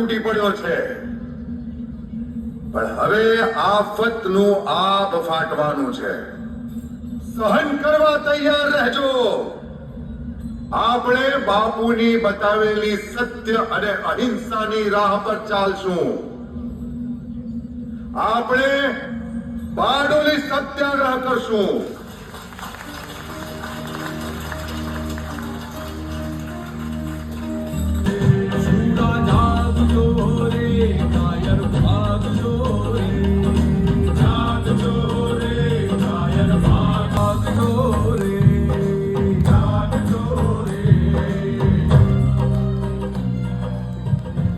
તૂટી પડ્યો છે, પણ હવે આફતનું આબ ફાટવાનું છે. સહન કરવા તૈયાર રહેજો. આપણે બાપુની બતાવેલી સત્ય અને અહિંસાની રાહ પર ચાલશું. આપણે બારડોલી સત્યાગ્રહ કરશું.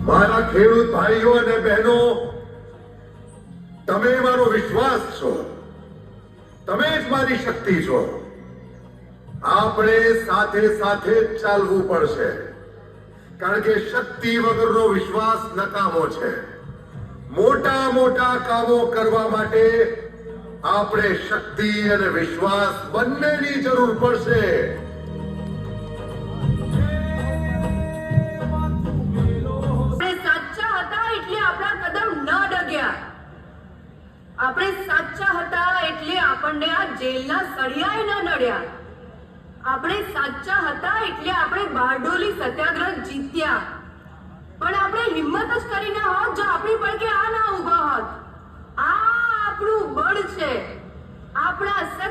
મારા ખેડૂત ભાઈઓ અને બહેનો, તમે મારો વિશ્વાસ છો, તમે જ મારી શક્તિ છો. આપણે સાથે સાથે જ ચાલવું પડશે, કારણ કે શક્તિ વગરનો વિશ્વાસ નકામો છે. મોટા મોટા કામો કરવા માટે આપણે શક્તિ અને વિશ્વાસ બંનેની જરૂર પડશે. આપણે સાચા હતા એટલે આપણને આ જેલના સળિયાએ ન નડ્યા. આપણે સાચા હતા એટલે આપણે બારડોલી સત્યાગ્રહ જીત્યા. પણ આપણે હિંમત જ કરી ના હોત જો આપણી પડકે આ ના ઊભા હોત. આ આપણું બળ છે. આપણા